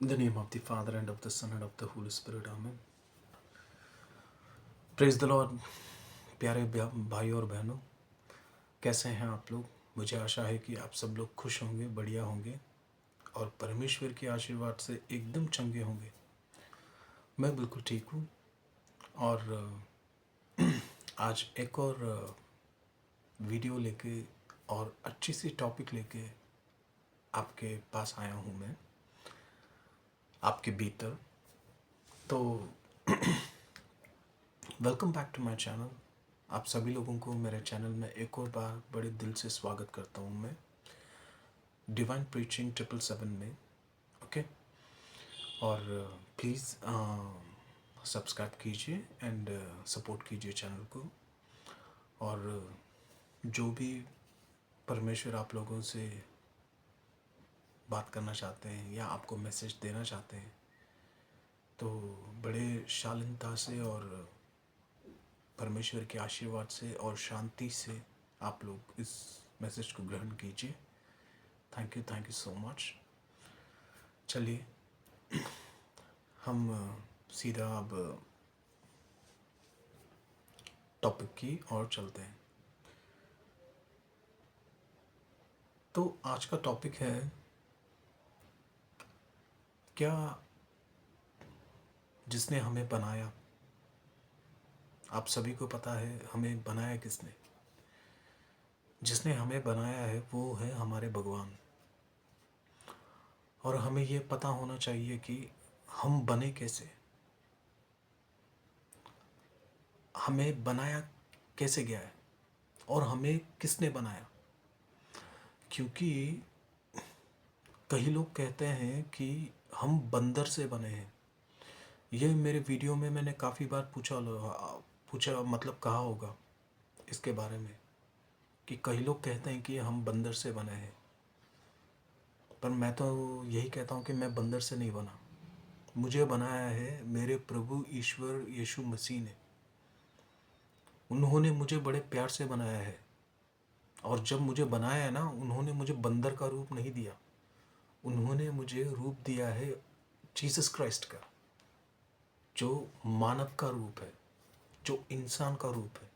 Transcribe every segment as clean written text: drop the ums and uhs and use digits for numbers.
In the name of the Father and of the Son and of the Holy Spirit, Amen. Praise the Lord. प्यारे भाई और बहनों, कैसे हैं आप लोग? मुझे आशा है कि आप सब लोग खुश होंगे, बढ़िया होंगे और परमेश्वर के आशीर्वाद से एकदम चंगे होंगे। मैं बिल्कुल ठीक हूँ और आज एक और वीडियो लेके और अच्छी सी टॉपिक लेके आपके पास आया हूँ मैं, आपके भीतर। तो welcome back to my channel. आप सभी लोगों को मेरे चैनल में एक और बार बड़े दिल से स्वागत करता हूँ मैं, डिवाइन प्रीचिंग 777 में। ओके, और प्लीज़ सब्सक्राइब कीजिए एंड सपोर्ट कीजिए चैनल को। और जो भी परमेश्वर आप लोगों से बात करना चाहते हैं या आपको मैसेज देना चाहते हैं, तो बड़े शालीनता से और परमेश्वर के आशीर्वाद से और शांति से आप लोग इस मैसेज को ग्रहण कीजिए। Thank you so much. चलिए हम सीधा अब टॉपिक की ओर चलते हैं। तो आज का टॉपिक है, क्या जिसने हमें बनाया, आप सभी को पता है हमें बनाया किसने? जिसने हमें बनाया है वो है हमारे भगवान। और हमें ये पता होना चाहिए कि हम बने कैसे, हमें बनाया कैसे गया है और हमें किसने बनाया। क्योंकि कई लोग कहते हैं कि हम बंदर से बने हैं। ये मेरे वीडियो में मैंने काफ़ी बार पूछा मतलब कहा होगा इसके बारे में, कि कई लोग कहते हैं कि हम बंदर से बने हैं, पर मैं तो यही कहता हूँ कि मैं बंदर से नहीं बना। मुझे बनाया है मेरे प्रभु ईश्वर यीशु मसीह ने। उन्होंने मुझे बड़े प्यार से बनाया है, और जब मुझे बनाया है ना, उन्होंने मुझे बंदर का रूप नहीं दिया, उन्होंने मुझे रूप दिया है जीसस क्राइस्ट का, जो मानव का रूप है, जो इंसान का रूप है।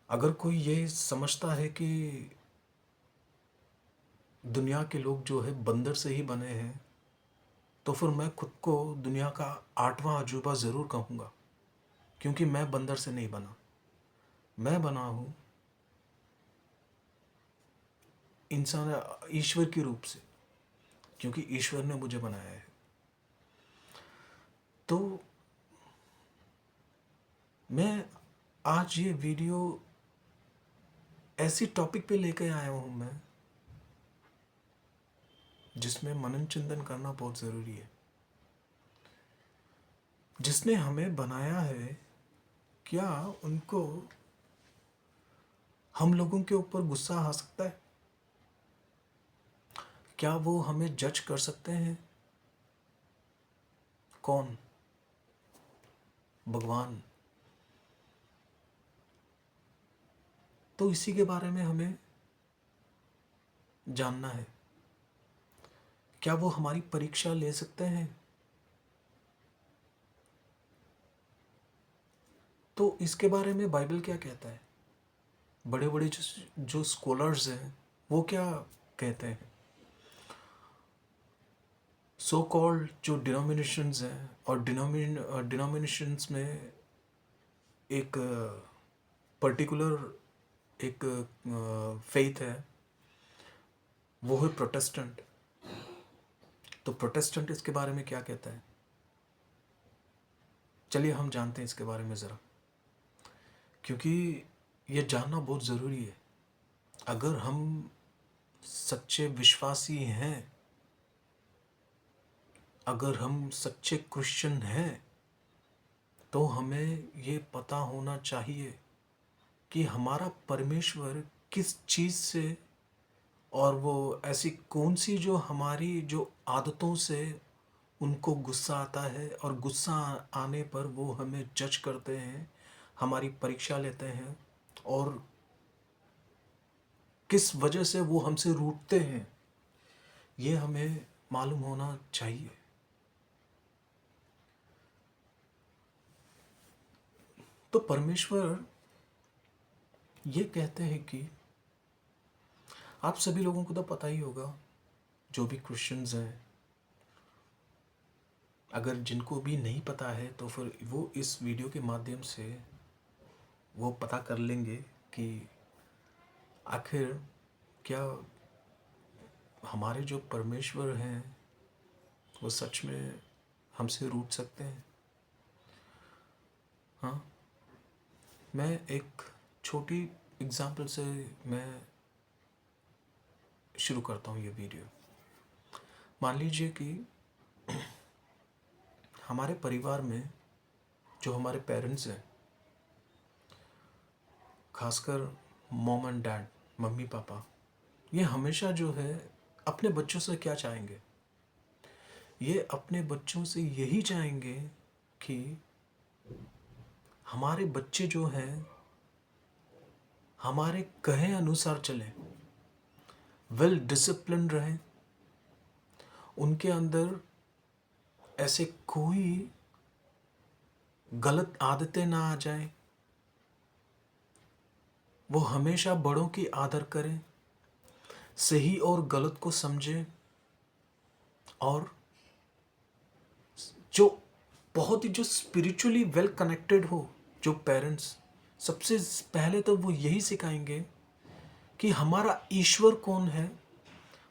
अगर कोई ये समझता है कि दुनिया के लोग जो है बंदर से ही बने हैं, तो फिर मैं खुद को दुनिया का 8वां अजूबा ज़रूर कहूँगा, क्योंकि मैं बंदर से नहीं बना। मैं बना हूँ इंसान, ईश्वर के रूप से, क्योंकि ईश्वर ने मुझे बनाया है। तो मैं आज ये वीडियो ऐसी टॉपिक पे लेकर आया हूँ मैं, जिसमें मनन चिंतन करना बहुत ज़रूरी है। जिसने हमें बनाया है, क्या उनको हम लोगों के ऊपर गुस्सा आ सकता है? क्या वो हमें जज कर सकते हैं? कौन? भगवान। तो इसी के बारे में हमें जानना है। क्या वो हमारी परीक्षा ले सकते हैं? तो इसके बारे में बाइबल क्या कहता है? बड़े बड़े जो स्कॉलर्स हैं वो क्या कहते हैं? सो कॉल्ड जो डिनोमिनेशंस हैं, और डिनोमिनेशंस में एक पर्टिकुलर एक फेथ है, वो है प्रोटेस्टेंट। तो प्रोटेस्टेंट इसके बारे में क्या कहता है? चलिए हम जानते हैं इसके बारे में ज़रा, क्योंकि ये जानना बहुत ज़रूरी है। अगर हम सच्चे विश्वासी हैं, अगर हम सच्चे क्रिश्चियन हैं, तो हमें ये पता होना चाहिए कि हमारा परमेश्वर किस चीज़ से, और वो ऐसी कौन सी जो हमारी जो आदतों से उनको गुस्सा आता है, और गुस्सा आने पर वो हमें जज करते हैं, हमारी परीक्षा लेते हैं, और किस वजह से वो हमसे रूठते हैं, ये हमें मालूम होना चाहिए। तो परमेश्वर ये कहते हैं कि आप सभी लोगों को तो पता ही होगा, जो भी क्रिश्चियंस हैं, अगर जिनको भी नहीं पता है तो फिर वो इस वीडियो के माध्यम से वो पता कर लेंगे कि आखिर क्या हमारे जो परमेश्वर हैं वो सच में हमसे रूठ सकते हैं। हाँ, मैं एक छोटी एग्जाम्पल से मैं शुरू करता हूँ ये वीडियो। मान लीजिए कि हमारे परिवार में जो हमारे पेरेंट्स हैं, खासकर mom and dad, mummy papa, ये हमेशा जो है अपने बच्चों से क्या चाहेंगे? ये अपने बच्चों से यही चाहेंगे कि हमारे बच्चे जो हैं हमारे कहे अनुसार चलें, वेल डिसिप्लिन रहें, उनके अंदर ऐसे कोई गलत आदतें ना आ जाएं, वो हमेशा बड़ों की आदर करें, सही और गलत को समझें, और जो बहुत ही जो स्पिरिचुअली वेल कनेक्टेड हो जो पेरेंट्स, सबसे पहले तो वो यही सिखाएंगे कि हमारा ईश्वर कौन है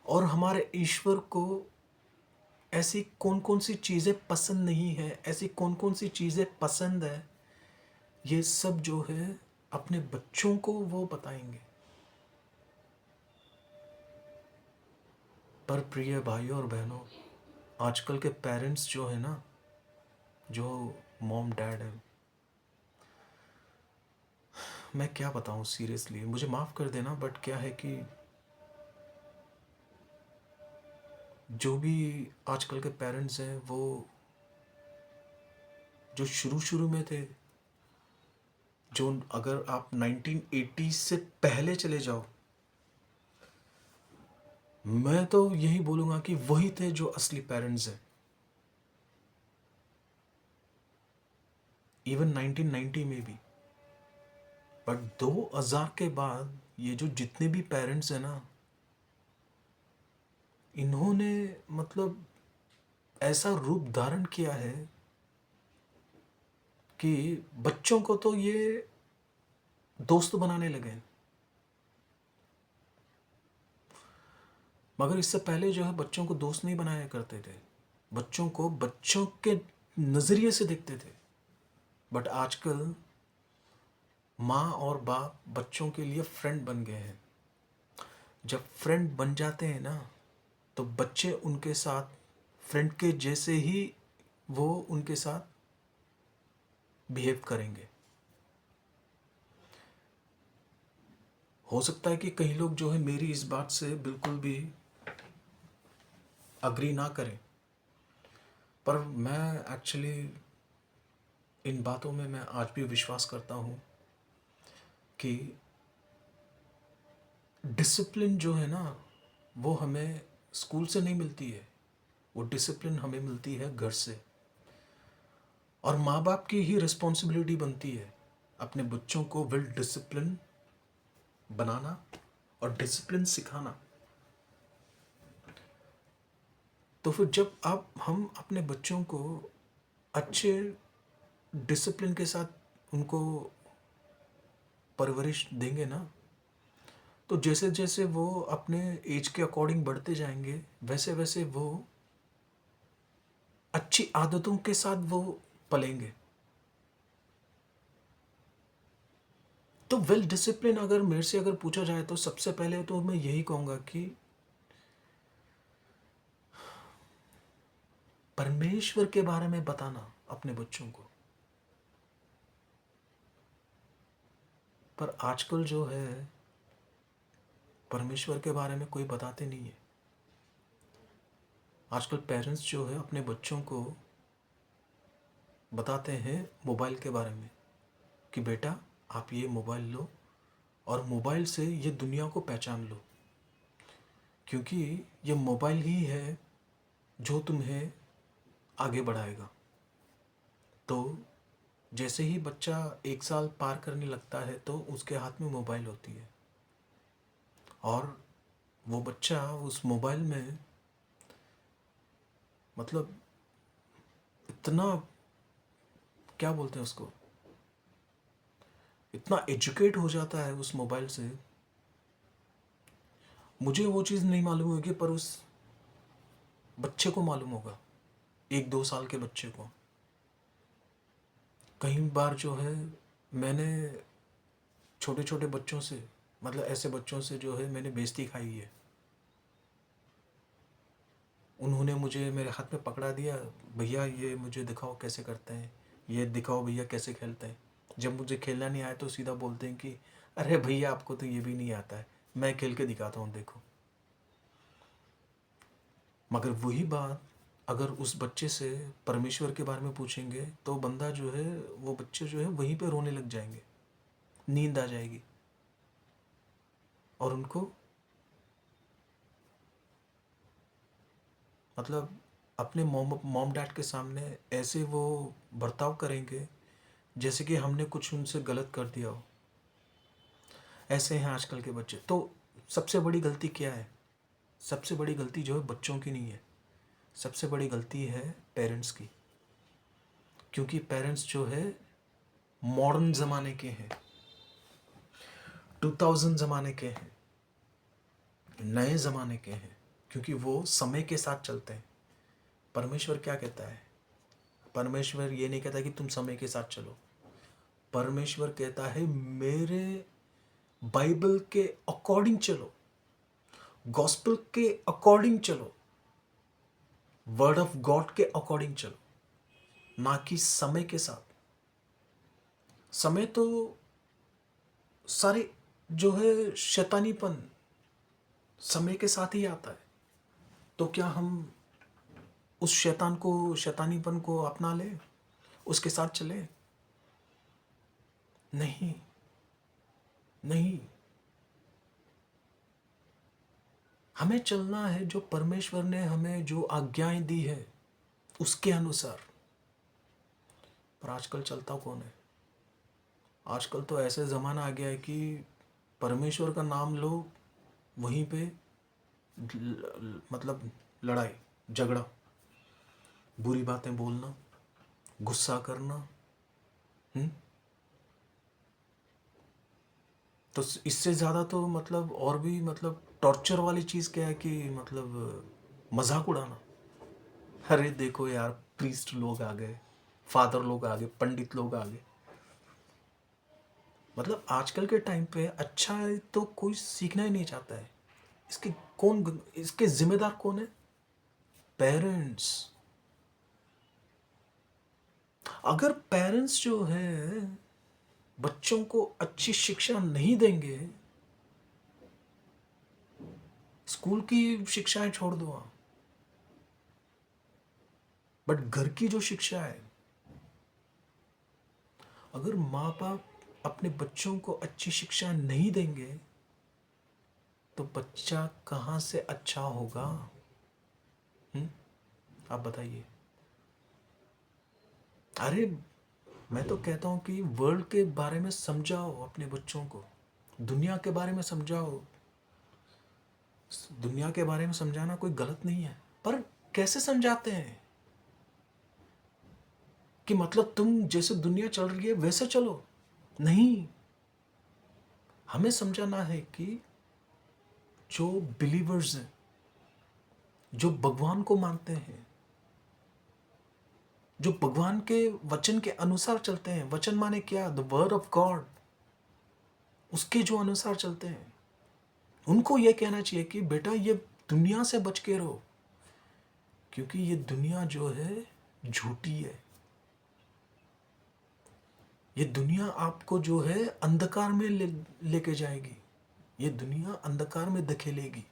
और हमारे ईश्वर को ऐसी कौन कौन सी चीज़ें पसंद नहीं है, ऐसी कौन कौन सी चीज़ें पसंद है। ये सब जो है अपने बच्चों को वो बताएंगे। पर प्रिय भाइयों और बहनों, आजकल के पेरेंट्स जो है ना, जो मॉम डैड है, मैं क्या बताऊं सीरियसली, मुझे माफ़ कर देना, बट क्या है कि जो भी आजकल के पेरेंट्स हैं वो जो शुरू शुरू में थे, जो अगर आप 1980 से पहले चले जाओ, मैं तो यही बोलूँगा कि वही थे जो असली पेरेंट्स हैं। इवन 1990 में भी। बट 2000 के बाद ये जो जितने भी पेरेंट्स हैं ना, इन्होंने मतलब ऐसा रूप धारण किया है कि बच्चों को तो ये दोस्त बनाने लगे। मगर इससे पहले जो है बच्चों को दोस्त नहीं बनाया करते थे, बच्चों को बच्चों के नज़रिए से देखते थे। बट आजकल माँ और बाप बच्चों के लिए फ्रेंड बन गए हैं। जब फ्रेंड बन जाते हैं ना, तो बच्चे उनके साथ फ्रेंड के जैसे ही वो उनके साथ बिहेव करेंगे। हो सकता है कि कई लोग जो है मेरी इस बात से बिल्कुल भी अग्री ना करें, पर मैं एक्चुअली इन बातों में मैं आज भी विश्वास करता हूँ कि डिसिप्लिन जो है ना, वो हमें स्कूल से नहीं मिलती है, वो डिसिप्लिन हमें मिलती है घर से। और माँ बाप की ही रिस्पॉन्सिबिलिटी बनती है अपने बच्चों को वेल डिसिप्लिन बनाना और डिसिप्लिन सिखाना। तो फिर जब आप हम अपने बच्चों को अच्छे डिसिप्लिन के साथ उनको परवरिश देंगे ना, तो जैसे जैसे वो अपने एज के अकॉर्डिंग बढ़ते जाएंगे, वैसे वैसे वो अच्छी आदतों के साथ वो पलेंगे। तो वेल डिसिप्लिन अगर मेरे से अगर पूछा जाए तो सबसे पहले तो मैं यही कहूँगा कि परमेश्वर के बारे में बताना अपने बच्चों को। पर आजकल जो है परमेश्वर के बारे में कोई बताते नहीं है। आजकल पेरेंट्स जो है अपने बच्चों को बताते हैं मोबाइल के बारे में कि बेटा आप ये मोबाइल लो और मोबाइल से ये दुनिया को पहचान लो, क्योंकि ये मोबाइल ही है जो तुम्हें आगे बढ़ाएगा। तो जैसे ही बच्चा 1 साल पार करने लगता है तो उसके हाथ में मोबाइल होती है, और वो बच्चा उस मोबाइल में मतलब इतना, क्या बोलते हैं उसको, इतना एजुकेट हो जाता है उस मोबाइल से। मुझे वो चीज़ नहीं मालूम होगी, पर उस बच्चे को मालूम होगा, 1-2 साल के बच्चे को। कई बार जो है मैंने छोटे छोटे बच्चों से, मतलब ऐसे बच्चों से जो है मैंने बेइज्जती खाई है। उन्होंने मुझे मेरे हाथ में पकड़ा दिया, भैया ये मुझे दिखाओ कैसे करते हैं, ये दिखाओ भैया कैसे खेलते हैं। जब मुझे खेलना नहीं आया तो सीधा बोलते हैं कि अरे भैया आपको तो ये भी नहीं आता है, मैं खेल के दिखाता हूँ देखो। मगर वही बात अगर उस बच्चे से परमेश्वर के बारे में पूछेंगे तो बंदा जो है, वो बच्चे जो है वहीं पे रोने लग जाएंगे, नींद आ जाएगी, और उनको मतलब अपने मॉम डैड के सामने ऐसे वो बर्ताव करेंगे जैसे कि हमने कुछ उनसे गलत कर दिया हो। ऐसे हैं आजकल के बच्चे। तो सबसे बड़ी गलती क्या है? सबसे बड़ी गलती जो है बच्चों की नहीं है, सबसे बड़ी गलती है पेरेंट्स की। क्योंकि पेरेंट्स जो है मॉडर्न ज़माने के हैं, 2000 ज़माने के हैं, नए ज़माने के हैं, क्योंकि वो समय के साथ चलते हैं। परमेश्वर क्या कहता है? परमेश्वर ये नहीं कहता कि तुम समय के साथ चलो। परमेश्वर कहता है मेरे बाइबल के अकॉर्डिंग चलो, गॉस्पेल के अकॉर्डिंग चलो, वर्ड ऑफ गॉड के अकॉर्डिंग चलो, ना कि समय के साथ। समय तो सारे जो है शैतानीपन समय के साथ ही आता है। तो क्या हम उस शैतानीपन को अपना लें, उसके साथ चले? नहीं, नहीं। हमें चलना है जो परमेश्वर ने हमें जो आज्ञाएं दी है उसके अनुसार। पर आजकल चलता कौन है? आजकल तो ऐसे ज़माना आ गया है कि परमेश्वर का नाम लो, वहीं पे मतलब लड़ाई झगड़ा, बुरी बातें बोलना, गुस्सा करना। हम्म। तो इससे ज़्यादा तो मतलब और भी मतलब टॉर्चर वाली चीज़ क्या है कि मतलब मजाक उड़ाना। अरे देखो यार, प्रीस्ट लोग आ गए, फादर लोग आ गए, पंडित लोग आ गए। मतलब आजकल के टाइम पे अच्छा है तो कोई सीखना ही नहीं चाहता है। इसके इसके जिम्मेदार कौन है? पेरेंट्स। अगर पेरेंट्स जो है बच्चों को अच्छी शिक्षा नहीं देंगे, स्कूल की शिक्षाएं छोड़ दो आप, बट घर की जो शिक्षा है, अगर माँ बाप अपने बच्चों को अच्छी शिक्षा नहीं देंगे तो बच्चा कहाँ से अच्छा होगा? आप बताइए। अरे मैं तो कहता हूँ कि वर्ल्ड के बारे में समझाओ अपने बच्चों को, दुनिया के बारे में समझाओ। दुनिया के बारे में समझाना कोई गलत नहीं है, पर कैसे समझाते हैं कि मतलब तुम जैसे दुनिया चल रही है वैसे चलो? नहीं, हमें समझाना है कि जो बिलीवर्स हैं, जो भगवान को मानते हैं, जो भगवान के वचन के अनुसार चलते हैं, वचन माने क्या? द वर्ड ऑफ गॉड, उसके जो अनुसार चलते हैं, उनको यह कहना चाहिए कि बेटा ये दुनिया से बच के रहो, क्योंकि ये दुनिया जो है झूठी है। ये दुनिया आपको जो है अंधकार में लेके जाएगी, ये दुनिया अंधकार में धकेलेगी।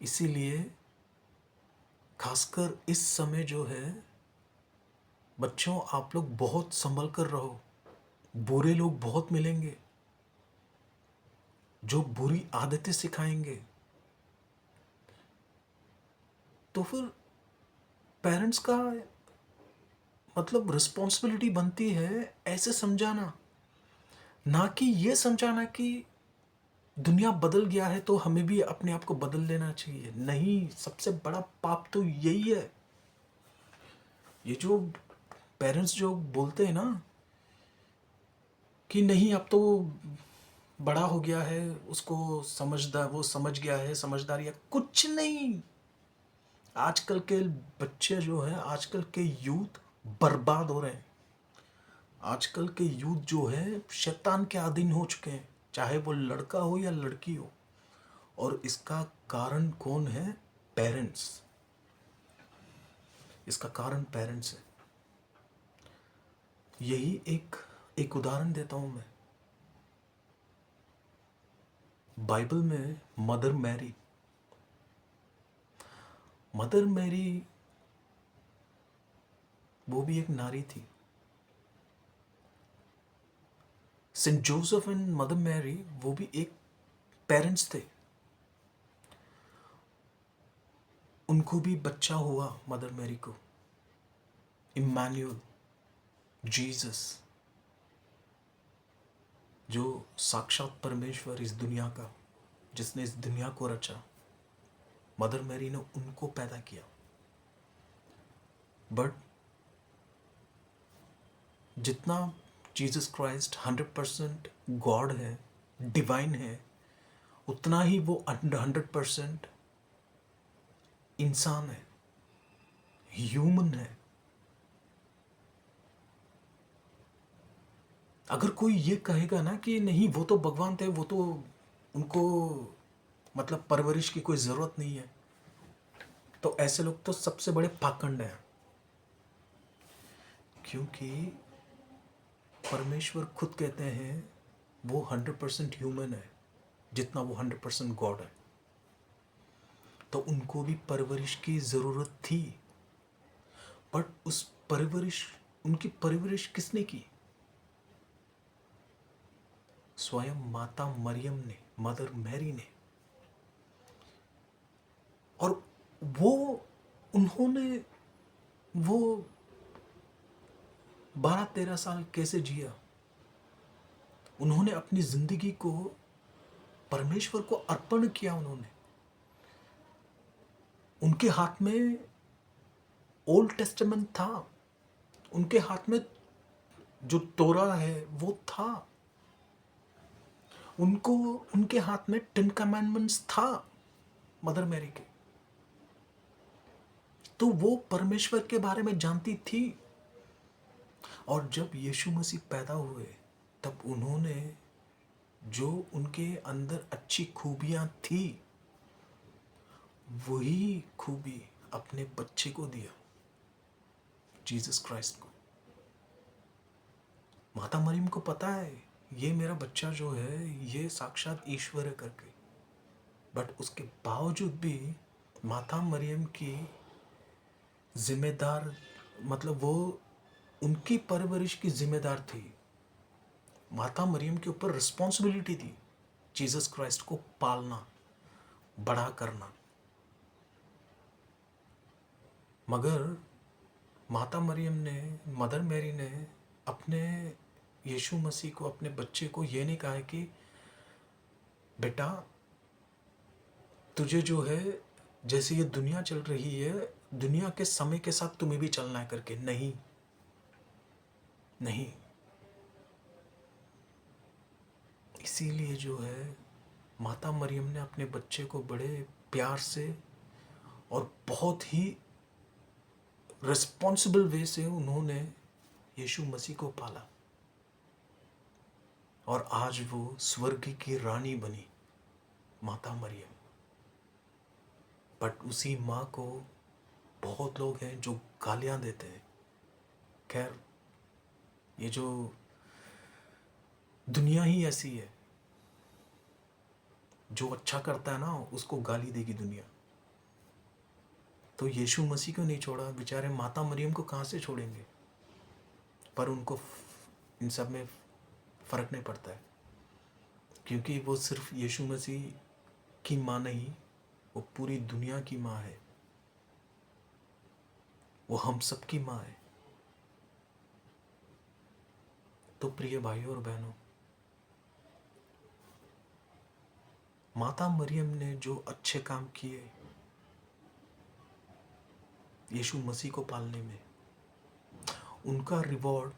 इसीलिए खासकर इस समय जो है बच्चों, आप लोग बहुत संभल कर रहो। बुरे लोग बहुत मिलेंगे जो बुरी आदतें सिखाएंगे। तो फिर पेरेंट्स का मतलब रिस्पॉन्सिबिलिटी बनती है ऐसे समझाना, ना कि ये समझाना कि दुनिया बदल गया है तो हमें भी अपने आप को बदल लेना चाहिए। नहीं, सबसे बड़ा पाप तो यही है। ये जो पेरेंट्स जो बोलते हैं ना कि नहीं अब तो बड़ा हो गया है, उसको समझदार, वो समझ गया है, समझदारी है, कुछ नहीं। आजकल के बच्चे जो है, आजकल के यूथ बर्बाद हो रहे हैं। आजकल के यूथ जो है शैतान के अधीन हो चुके हैं, चाहे वो लड़का हो या लड़की हो। और इसका कारण कौन है? पेरेंट्स। इसका कारण पेरेंट्स है। यही एक उदाहरण देता हूं मैं। बाइबल में मदर मैरी वो भी एक नारी थी। Saint Joseph and Mother Mary वो भी एक पेरेंट्स थे। उनको भी बच्चा हुआ, मदर मैरी को, इम्मानुएल, जीसस, जो साक्षात परमेश्वर इस दुनिया का, जिसने इस दुनिया को रचा, मदर मैरी ने उनको पैदा किया। बट जितना जीसस क्राइस्ट 100% गॉड है, डिवाइन है, उतना ही वो 100% इंसान है, ह्यूमन है। अगर कोई ये कहेगा ना कि नहीं वो तो भगवान थे, वो तो उनको मतलब परवरिश की कोई ज़रूरत नहीं है, तो ऐसे लोग तो सबसे बड़े पाखंड हैं। क्योंकि परमेश्वर खुद कहते हैं वो 100% ह्यूमन है, जितना वो 100% गॉड है। तो उनको भी परवरिश की ज़रूरत थी। बट उनकी परवरिश किसने की? स्वयं माता मरियम ने, मदर मैरी ने। और वो उन्होंने वो 12-13 साल कैसे जिया? उन्होंने अपनी जिंदगी को परमेश्वर को अर्पण किया। उनके हाथ में ओल्ड टेस्टामेंट था, उनके हाथ में जो तोरा है वो था, उनके हाथ में 10 कमांडमेंट्स था मदर मैरी के। तो वो परमेश्वर के बारे में जानती थी। और जब यीशु मसीह पैदा हुए तब उन्होंने जो उनके अंदर अच्छी खूबियां थी वही खूबी अपने बच्चे को दिया, जीसस क्राइस्ट को। माता मरियम को पता है ये मेरा बच्चा जो है ये साक्षात ईश्वर है करके। बट उसके बावजूद भी माता मरियम की जिम्मेदार, मतलब वो उनकी परवरिश की जिम्मेदार थी। माता मरियम के ऊपर रिस्पॉन्सिबिलिटी थी जीसस क्राइस्ट को पालना, बड़ा करना। मगर माता मरियम ने, मदर मैरी ने अपने यीशु मसीह को, अपने बच्चे को ये नहीं कहा है कि बेटा तुझे जो है जैसे ये दुनिया चल रही है, दुनिया के समय के साथ तुम्हें भी चलना है करके। नहीं, नहीं। इसीलिए जो है माता मरियम ने अपने बच्चे को बड़े प्यार से और बहुत ही रिस्पॉन्सिबल वे से उन्होंने यीशु मसीह को पाला। और आज वो स्वर्ग की रानी बनी, माता मरियम। बट उसी माँ को बहुत लोग हैं जो गालियां देते हैं। खैर, ये जो दुनिया ही ऐसी है, जो अच्छा करता है ना उसको गाली देगी दुनिया। तो यीशु मसीह को नहीं छोड़ा, बेचारे माता मरियम को कहाँ से छोड़ेंगे? पर उनको इन सब में फ़र्क नहीं पड़ता है, क्योंकि वो सिर्फ यीशु मसीह की माँ नहीं, वो पूरी दुनिया की माँ है। वो हम सबकी माँ है। तो प्रिय भाइयों और बहनों, माता मरियम ने जो अच्छे काम किए यीशु मसीह को पालने में, उनका रिवॉर्ड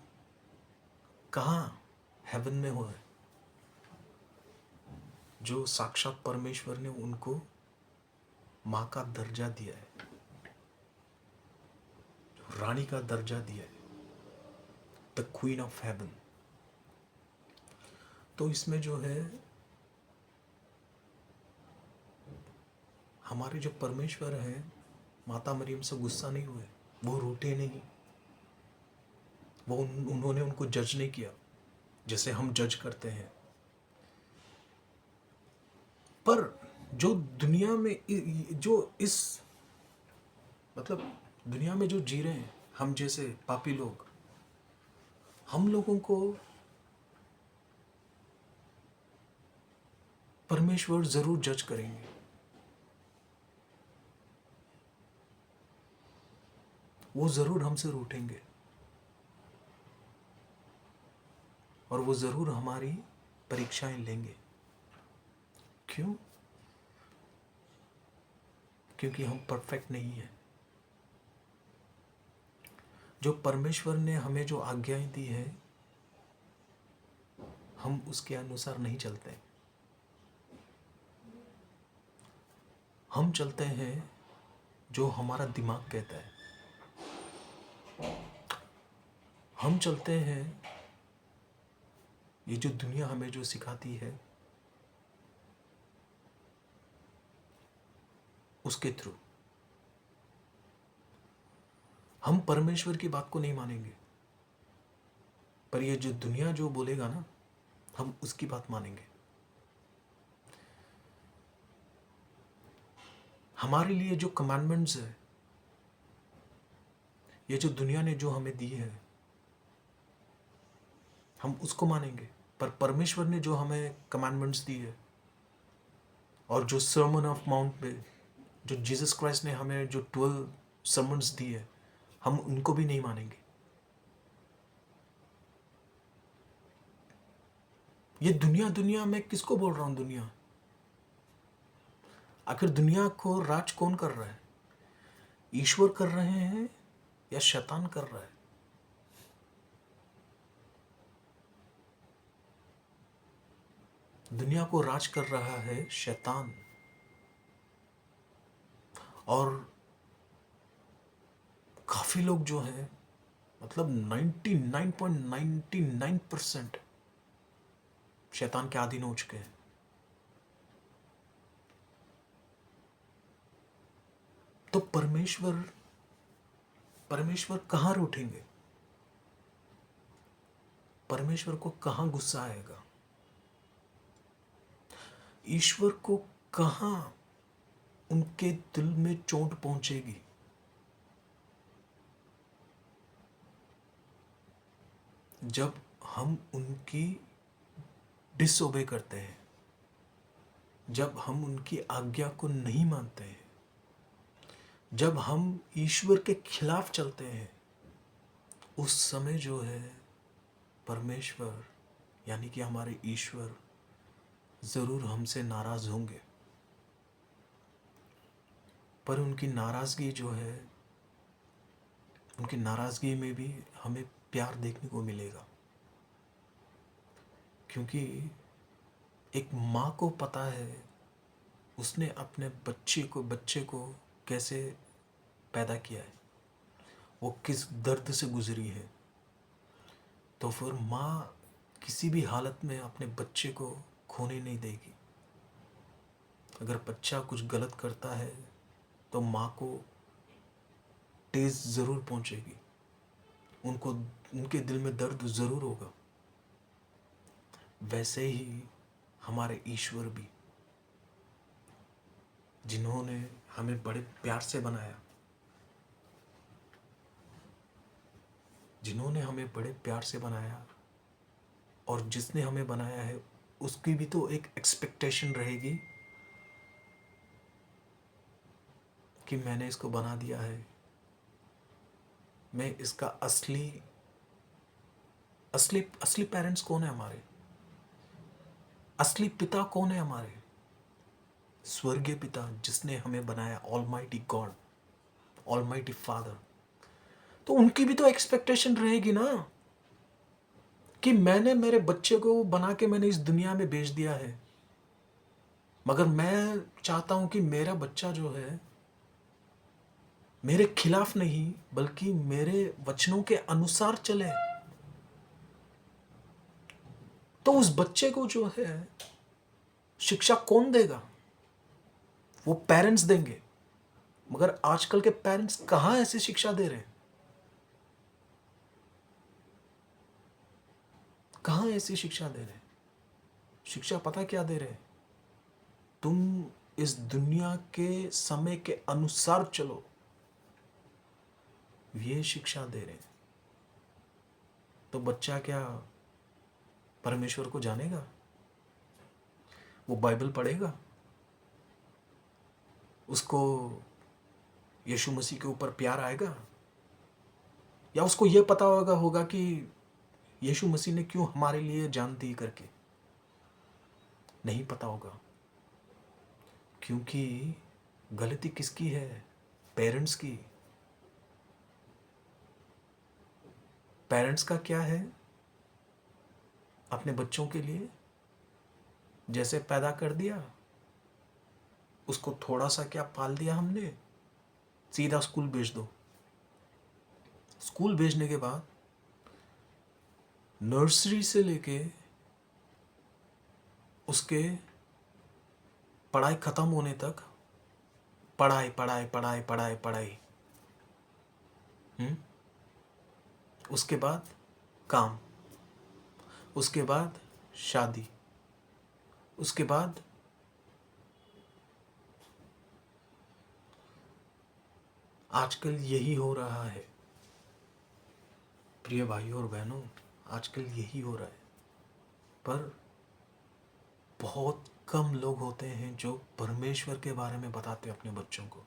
कहाँ हेवन में हुआ है? जो साक्षात परमेश्वर ने उनको माँ का दर्जा दिया है, रानी का दर्जा दिया है, द क्वीन ऑफ हेवन। तो इसमें जो है हमारे जो परमेश्वर हैं माता मरियम से गुस्सा नहीं हुए, वो रूठे नहीं, वो उन्होंने उनको जज नहीं किया जैसे हम जज करते हैं। पर जो दुनिया में जो इस मतलब दुनिया में जो जी रहे हैं हम जैसे पापी लोग, हम लोगों को परमेश्वर जरूर जज करेंगे। वो जरूर हमसे रूठेंगे और वो जरूर हमारी परीक्षाएं लेंगे। क्यों? क्योंकि हम परफेक्ट नहीं हैं। जो परमेश्वर ने हमें जो आज्ञाएं दी है हम उसके अनुसार नहीं चलते। हम चलते हैं जो हमारा दिमाग कहता है। हम चलते हैं ये जो दुनिया हमें जो सिखाती है उसके थ्रू। हम परमेश्वर की बात को नहीं मानेंगे, पर ये जो दुनिया जो बोलेगा ना हम उसकी बात मानेंगे। हमारे लिए जो कमांडमेंट्स है, ये जो दुनिया ने जो हमें दी है हम उसको मानेंगे, पर परमेश्वर ने जो हमें कमांडमेंट्स दी है और जो सर्मन ऑफ माउंट पे जो जीसस क्राइस्ट ने हमें जो 12 सर्मन्स दी है हम उनको भी नहीं मानेंगे। ये दुनिया दुनिया मैं किसको बोल रहा हूं? दुनिया, आखिर दुनिया को राज कौन कर रहा है? ईश्वर कर रहे हैं या शैतान कर रहा है? दुनिया को राज कर रहा है शैतान। और काफी लोग जो हैं मतलब 99.99% शैतान के अधीन हो चुके हैं। तो परमेश्वर कहां रूठेंगे? परमेश्वर को कहां गुस्सा आएगा? ईश्वर को कहां उनके दिल में चोट पहुंचेगी? जब हम उनकी डिसओबे करते हैं, जब हम उनकी आज्ञा को नहीं मानते हैं, जब हम ईश्वर के खिलाफ चलते हैं, उस समय जो है परमेश्वर यानी कि हमारे ईश्वर जरूर हमसे नाराज होंगे। पर उनकी नाराजगी जो है, उनकी नाराजगी में भी हमें प्यार देखने को मिलेगा। क्योंकि एक माँ को पता है उसने अपने बच्चे को कैसे पैदा किया है, वो किस दर्द से गुजरी है। तो फिर माँ किसी भी हालत में अपने बच्चे को खोने नहीं देगी। अगर बच्चा कुछ गलत करता है तो माँ को ठेस जरूर पहुंचेगी, उनको उनके दिल में दर्द जरूर होगा। वैसे ही हमारे ईश्वर भी, जिन्होंने हमें बड़े प्यार से बनाया, जिन्होंने हमें बड़े प्यार से बनाया और जिसने हमें बनाया है उसकी भी तो एक एक्सपेक्टेशन रहेगी कि मैंने इसको बना दिया है में इसका असली असली असली पेरेंट्स कौन है हमारे, असली पिता कौन है हमारे? स्वर्गीय पिता जिसने हमें बनाया, ऑलमाइटी गॉड, ऑलमाइटी फादर। तो उनकी भी तो एक्सपेक्टेशन रहेगी ना कि मैंने मेरे बच्चे को बना के मैंने इस दुनिया में भेज दिया है, मगर मैं चाहता हूं कि मेरा बच्चा जो है मेरे खिलाफ नहीं बल्कि मेरे वचनों के अनुसार चले। तो उस बच्चे को जो है शिक्षा कौन देगा? वो पेरेंट्स देंगे। मगर आजकल के पेरेंट्स कहां ऐसी शिक्षा दे रहे हैं? कहां ऐसी शिक्षा दे रहे हैं? शिक्षा पता क्या दे रहे हैं? तुम इस दुनिया के समय के अनुसार चलो, ये शिक्षा दे रहे हैं। तो बच्चा क्या परमेश्वर को जानेगा? वो बाइबल पढ़ेगा? उसको यीशु मसीह के ऊपर प्यार आएगा? या उसको यह पता होगा कि यीशु मसीह ने क्यों हमारे लिए जान दी करके? नहीं पता होगा। क्योंकि गलती किसकी है? पेरेंट्स की। पेरेंट्स का क्या है? अपने बच्चों के लिए जैसे पैदा कर दिया, उसको थोड़ा सा क्या पाल दिया हमने, सीधा स्कूल भेज दो। स्कूल भेजने के बाद नर्सरी से लेके उसके पढ़ाई खत्म होने तक पढ़ाई पढ़ाई पढ़ाई पढ़ाई पढ़ाई। उसके बाद काम, उसके बाद शादी, उसके बाद आजकल यही हो रहा है प्रिय भाइयों और बहनों, आजकल यही हो रहा है। पर बहुत कम लोग होते हैं जो परमेश्वर के बारे में बताते अपने बच्चों को,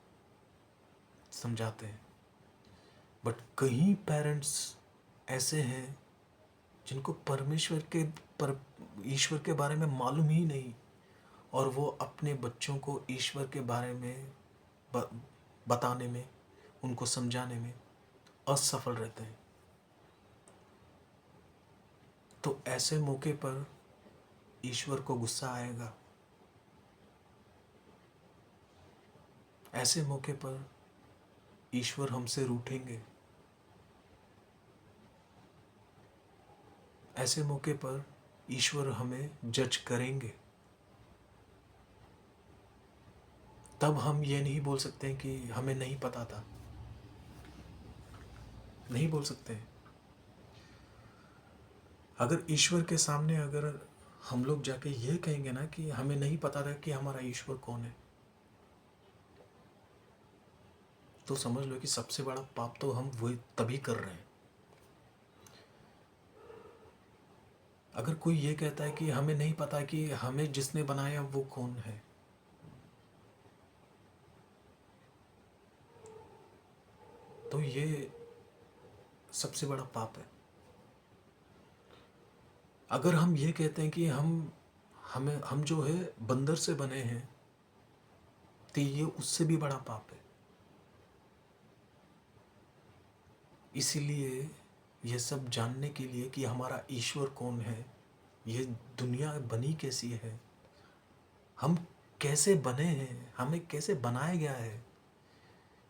समझाते हैं। बट कई पेरेंट्स ऐसे हैं जिनको ईश्वर के बारे में मालूम ही नहीं, और वो अपने बच्चों को ईश्वर के बारे में बताने में, उनको समझाने में असफल रहते हैं। तो ऐसे मौके पर ईश्वर को गुस्सा आएगा। ऐसे मौके पर ईश्वर हमसे रूठेंगे। ऐसे मौके पर ईश्वर हमें जज करेंगे। तब हम ये नहीं बोल सकते कि हमें नहीं पता था। नहीं बोल सकते। अगर ईश्वर के सामने अगर हम लोग जाके ये कहेंगे ना कि हमें नहीं पता था कि हमारा ईश्वर कौन है, तो समझ लो कि सबसे बड़ा पाप तो हम वही तभी कर रहे हैं। अगर कोई ये कहता है कि हमें नहीं पता कि हमें जिसने बनाया वो कौन है, तो ये सबसे बड़ा पाप है। अगर हम ये कहते हैं कि हम जो है बंदर से बने हैं, तो ये उससे भी बड़ा पाप है। इसीलिए ये सब जानने के लिए कि हमारा ईश्वर कौन है, ये दुनिया बनी कैसी है, हम कैसे बने हैं, हमें कैसे बनाया गया है,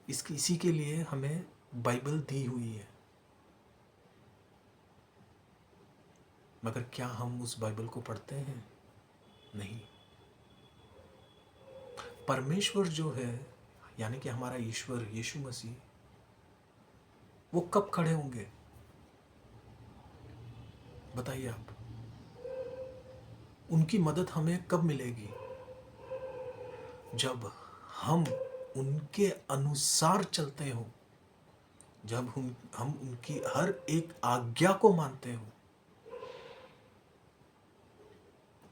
इसी के लिए हमें बाइबल दी हुई है। मगर क्या हम उस बाइबल को पढ़ते हैं? नहीं। परमेश्वर जो है, यानी कि हमारा ईश्वर यीशु मसीह, वो कब खड़े होंगे बताइए आप? उनकी मदद हमें कब मिलेगी? जब हम उनके अनुसार चलते हो, जब हम उनकी हर एक आज्ञा को मानते हो,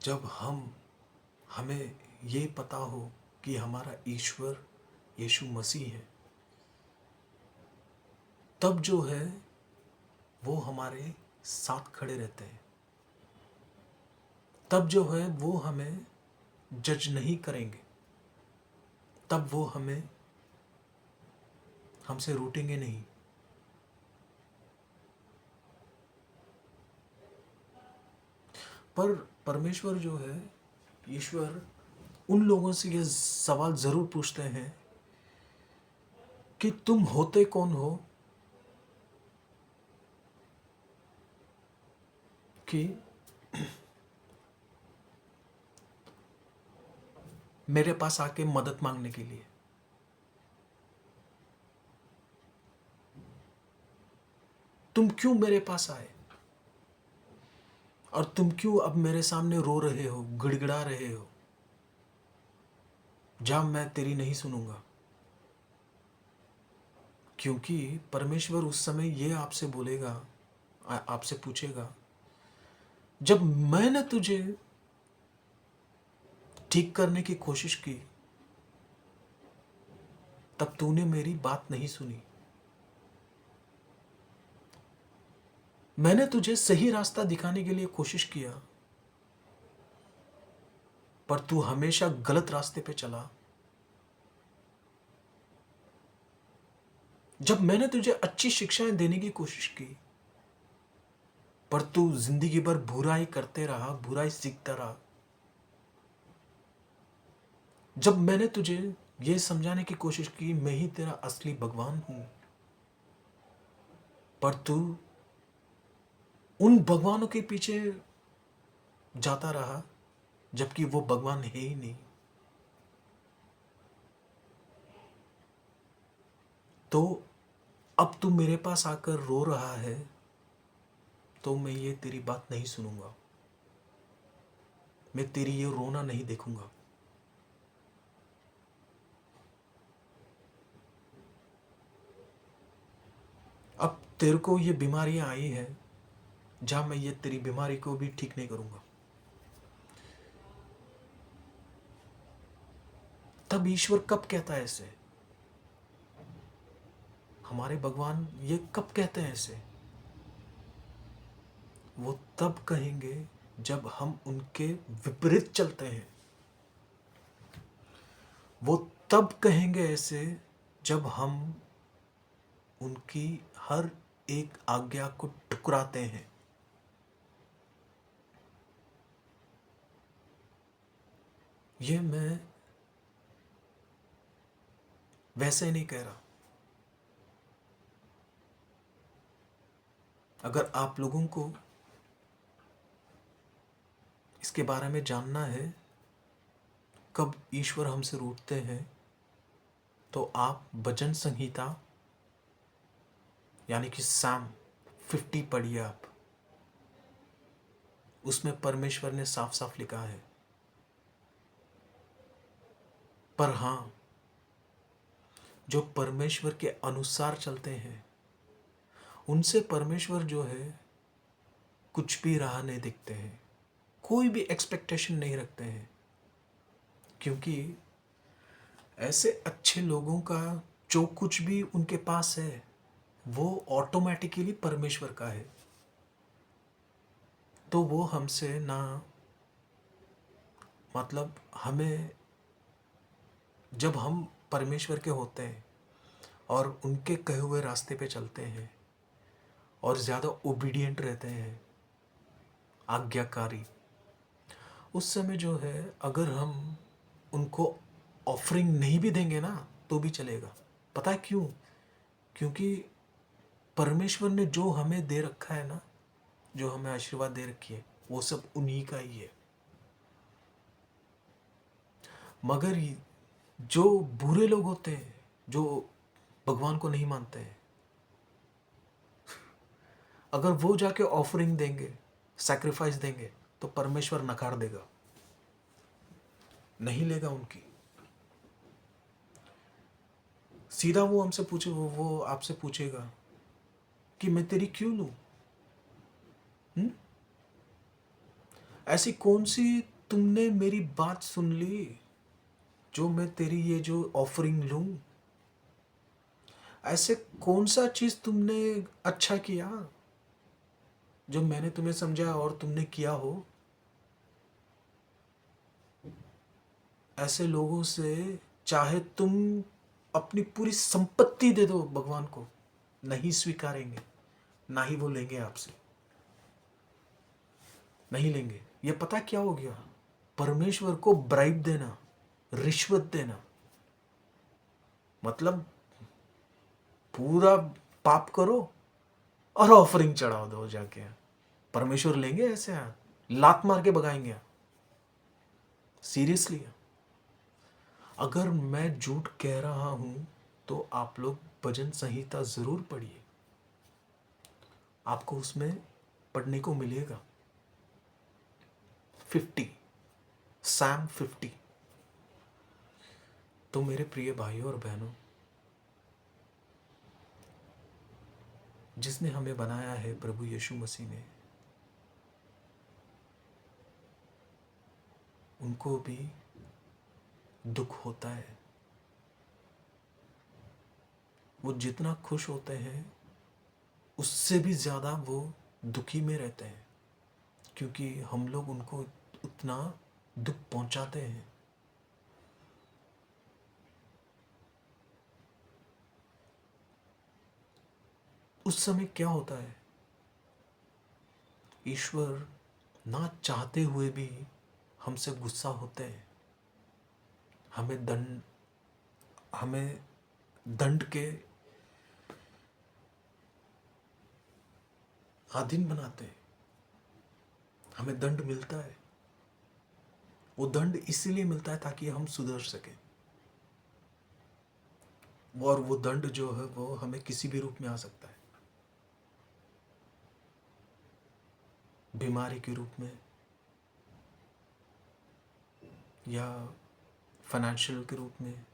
जब हमें ये पता हो कि हमारा ईश्वर यीशु मसीह है, तब जो है वो हमारे साथ खड़े रहते हैं, तब जो है वो हमें जज नहीं करेंगे, तब वो हमसे रूठेंगे नहीं। पर परमेश्वर जो है, ईश्वर उन लोगों से ये सवाल जरूर पूछते हैं कि तुम होते कौन हो कि मेरे पास आके मदद मांगने के लिए। तुम क्यों मेरे पास आए और तुम क्यों अब मेरे सामने रो रहे हो, गिड़गिड़ा रहे हो? जा, मैं तेरी नहीं सुनूंगा। क्योंकि परमेश्वर उस समय ये आपसे बोलेगा, आपसे पूछेगा, जब मैंने तुझे ठीक करने की कोशिश की तब तूने मेरी बात नहीं सुनी। मैंने तुझे सही रास्ता दिखाने के लिए कोशिश किया पर तू हमेशा गलत रास्ते पे चला। जब मैंने तुझे अच्छी शिक्षाएं देने की कोशिश की पर तू जिंदगी भर बुराई करते रहा, बुराई सीखता रहा। जब मैंने तुझे यह समझाने की कोशिश की मैं ही तेरा असली भगवान हूं पर तू उन भगवानों के पीछे जाता रहा जबकि वो भगवान है ही नहीं। तो अब तू मेरे पास आकर रो रहा है तो मैं ये तेरी बात नहीं सुनूंगा, मैं तेरी ये रोना नहीं देखूंगा। अब तेरे को ये बीमारियां आई है, जहां मैं ये तेरी बीमारी को भी ठीक नहीं करूंगा। तब ईश्वर कब कहता है ऐसे? हमारे भगवान ये कब कहते हैं ऐसे? वो तब कहेंगे जब हम उनके विपरीत चलते हैं। वो तब कहेंगे ऐसे जब हम उनकी हर एक आज्ञा को ठुकराते हैं। ये मैं वैसे नहीं कह रहा। अगर आप लोगों को इसके बारे में जानना है कब ईश्वर हमसे रूठते हैं तो आप भजन संहिता यानी कि साम 50 पढ़िए आप। उसमें परमेश्वर ने साफ साफ लिखा है। पर हां, जो परमेश्वर के अनुसार चलते हैं उनसे परमेश्वर जो है कुछ भी राह नहीं दिखते हैं, कोई भी एक्सपेक्टेशन नहीं रखते हैं। क्योंकि ऐसे अच्छे लोगों का जो कुछ भी उनके पास है वो ऑटोमेटिकली परमेश्वर का है। तो वो हमसे ना, मतलब हमें, जब हम परमेश्वर के होते हैं और उनके कहे हुए रास्ते पे चलते हैं और ज़्यादा ओबीडिएंट रहते हैं, आज्ञाकारी, उस समय जो है अगर हम उनको ऑफरिंग नहीं भी देंगे ना तो भी चलेगा। पता है क्यों? क्योंकि परमेश्वर ने जो हमें दे रखा है ना, जो हमें आशीर्वाद दे रखी है, वो सब उन्हीं का ही है। मगर जो बुरे लोग होते हैं, जो भगवान को नहीं मानते हैं, अगर वो जाके ऑफरिंग देंगे, सैक्रिफाइस देंगे तो परमेश्वर नकार देगा, नहीं लेगा उनकी। सीधा वो हमसे पूछे, वो आपसे पूछेगा कि मैं तेरी क्यों लूं? ऐसी कौन सी तुमने मेरी बात सुन ली जो मैं तेरी ये जो ऑफरिंग लूं? ऐसे कौन सा चीज तुमने अच्छा किया जो मैंने तुम्हें समझाया और तुमने किया हो? ऐसे लोगों से चाहे तुम अपनी पूरी संपत्ति दे दो भगवान को, नहीं स्वीकारेंगे, ना ही वो लेंगे आपसे, नहीं लेंगे। ये पता क्या हो गया? परमेश्वर को ब्राइब देना, रिश्वत देना, मतलब पूरा पाप करो और ऑफरिंग चढ़ा दो जाके। परमेश्वर लेंगे ऐसे? लात मार के भगाएंगे? सीरियसली? अगर मैं झूठ कह रहा हूं तो आप लोग भजन संहिता जरूर पढ़िए, आपको उसमें पढ़ने को मिलेगा 50, सैम 50। तो मेरे प्रिय भाइयों और बहनों, जिसने हमें बनाया है प्रभु यीशु मसीह ने, उनको भी दुख होता है। वो जितना खुश होते हैं उससे भी ज़्यादा वो दुखी में रहते हैं, क्योंकि हम लोग उनको उतना दुख पहुंचाते हैं। उस समय क्या होता है, ईश्वर ना चाहते हुए भी हमसे गुस्सा होते हैं, हमें दंड के अधीन बनाते हैं, हमें दंड मिलता है। वो दंड इसीलिए मिलता है ताकि हम सुधर सकें, और वो दंड जो है वो हमें किसी भी रूप में आ सकता है। बीमारी के रूप में, या फाइनेंशियल के रूप में,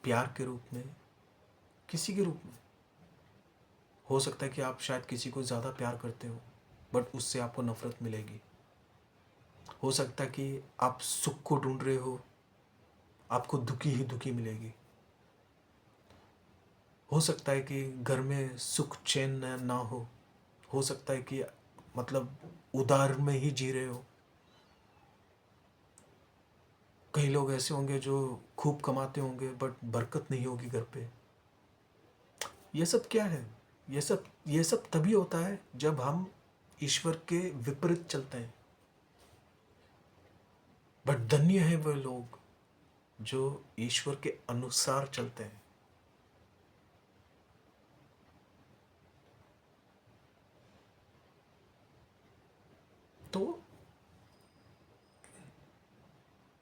प्यार के रूप में, किसी के रूप में। हो सकता है कि आप शायद किसी को ज़्यादा प्यार करते हो बट उससे आपको नफरत मिलेगी। हो सकता है कि आप सुख को ढूंढ रहे हो, आपको दुखी ही दुखी मिलेगी। हो सकता है कि घर में सुख चैन ना हो सकता है कि मतलब उधार में ही जी रहे हो। कई लोग ऐसे होंगे जो खूब कमाते होंगे बट बरकत नहीं होगी घर पे। ये सब क्या है? ये सब तभी होता है जब हम ईश्वर के विपरीत चलते हैं। बट धन्य है वे लोग जो ईश्वर के अनुसार चलते हैं। तो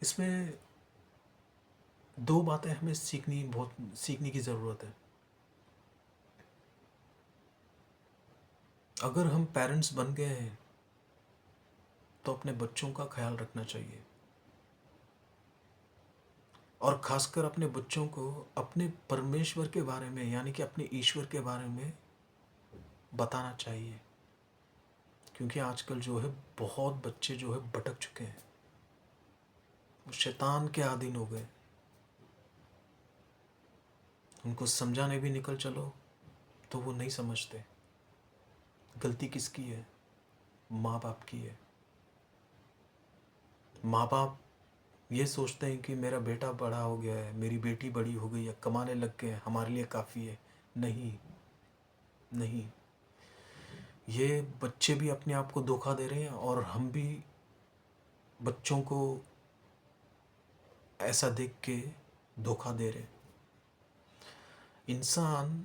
इसमें दो बातें हमें सीखने की ज़रूरत है। अगर हम पेरेंट्स बन गए हैं तो अपने बच्चों का ख्याल रखना चाहिए, और खासकर अपने बच्चों को अपने परमेश्वर के बारे में, यानी कि अपने ईश्वर के बारे में बताना चाहिए। क्योंकि आजकल जो है बहुत बच्चे जो है भटक चुके हैं, वो शैतान के अधीन हो गए। उनको समझाने भी निकल चलो तो वो नहीं समझते। गलती किसकी है? माँ बाप की है। माँ बाप ये सोचते हैं कि मेरा बेटा बड़ा हो गया है, मेरी बेटी बड़ी हो गई है, कमाने लग गए हैं, हमारे लिए काफ़ी है। नहीं, नहीं, ये बच्चे भी अपने आप को धोखा दे रहे हैं और हम भी बच्चों को ऐसा देख के धोखा दे रहे हैं। इंसान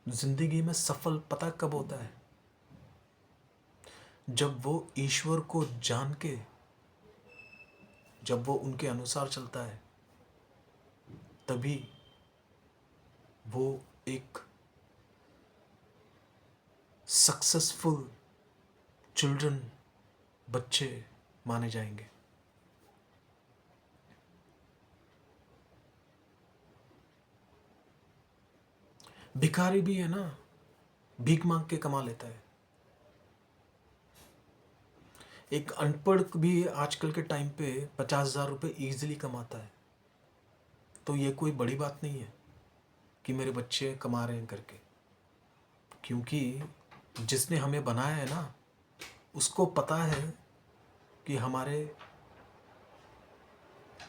जिंदगी में सफल पता कब होता है? जब वो ईश्वर को जान के, जब वो उनके अनुसार चलता है, तभी वो एक सक्सेसफुल चिल्ड्रन, बच्चे माने जाएंगे। भिखारी भी है ना, भीख मांग के कमा लेता है। एक अनपढ़ भी आजकल के टाइम पे 50,000 रुपये ईजिली कमाता है। तो ये कोई बड़ी बात नहीं है कि मेरे बच्चे कमा रहे हैं करके, क्योंकि जिसने हमें बनाया है ना, उसको पता है कि हमारे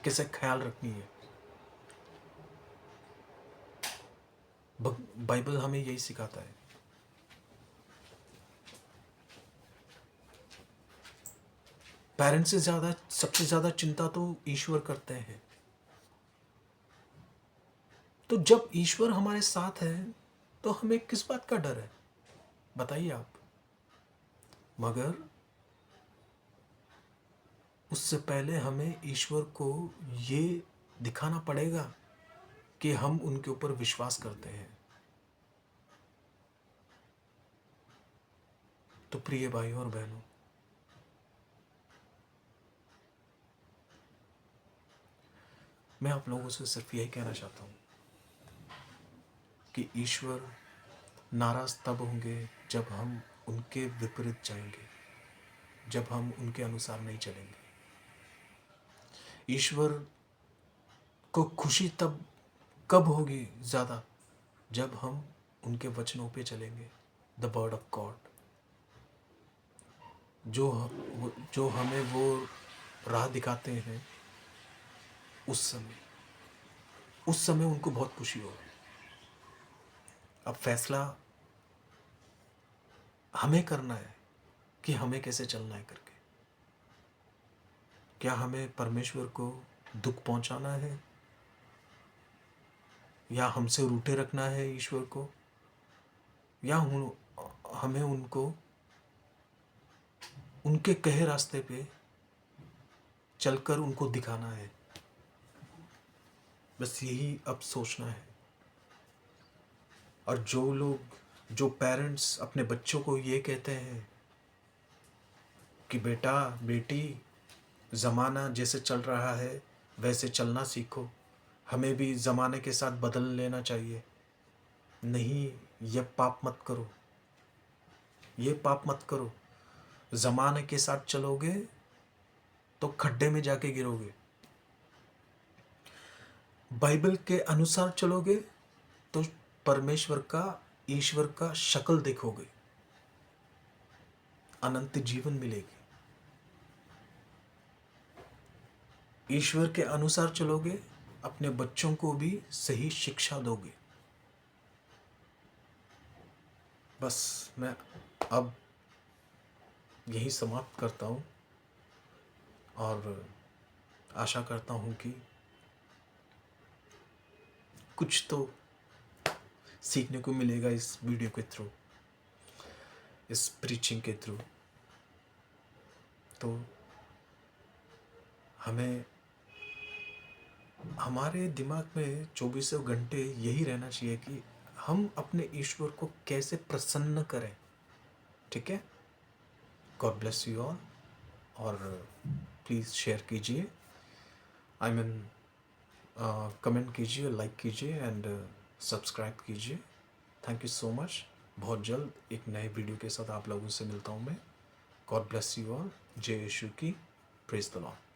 कैसे ख्याल रखनी है। बाइबल हमें यही सिखाता है। पेरेंट्स से ज़्यादा, सबसे ज़्यादा चिंता तो ईश्वर करते हैं। तो जब ईश्वर हमारे साथ है तो हमें किस बात का डर है, बताइए आप। मगर उससे पहले हमें ईश्वर को ये दिखाना पड़ेगा कि हम उनके ऊपर विश्वास करते हैं। तो प्रिय भाइयों और बहनों, मैं आप लोगों से सिर्फ यही कहना चाहता हूँ कि ईश्वर नाराज तब होंगे जब हम उनके विपरीत जाएंगे, जब हम उनके अनुसार नहीं चलेंगे। ईश्वर को खुशी तब कब होगी ज़्यादा, जब हम उनके वचनों पे चलेंगे, द वर्ड ऑफ गॉड। जो हमें वो राह दिखाते हैं, उस समय उनको बहुत खुशी होगी। अब फैसला हमें करना है कि हमें कैसे चलना है करके। क्या हमें परमेश्वर को दुख पहुंचाना है, या हमसे रूठे रखना है ईश्वर को, या हमें उनको उनके कहे रास्ते पे चलकर उनको दिखाना है। बस यही अब सोचना है। और जो पेरेंट्स अपने बच्चों को ये कहते हैं कि बेटा बेटी, ज़माना जैसे चल रहा है वैसे चलना सीखो, हमें भी ज़माने के साथ बदल लेना चाहिए। नहीं, ये पाप मत करो, ये पाप मत करो। ज़माने के साथ चलोगे तो खड्डे में जाके गिरोगे। बाइबल के अनुसार चलोगे तो परमेश्वर का, ईश्वर का शक्ल देखोगे, अनंत जीवन मिलेगी। ईश्वर के अनुसार चलोगे, अपने बच्चों को भी सही शिक्षा दोगे। बस मैं अब यही समाप्त करता हूँ और आशा करता हूँ कि कुछ तो सीखने को मिलेगा इस वीडियो के थ्रू, इस प्रीचिंग के थ्रू। तो हमें हमारे दिमाग में 24 घंटे यही रहना चाहिए कि हम अपने ईश्वर को कैसे प्रसन्न करें। ठीक है, गॉड ब्लेस यू ऑल। और प्लीज़ शेयर कीजिए, आई मीन कमेंट कीजिए, लाइक कीजिए एंड सब्सक्राइब कीजिए। Thank you so much. बहुत जल्द एक नए वीडियो के साथ आप लोगों से मिलता हूँ मैं। God bless you all. जय यीशु की। Praise the Lord.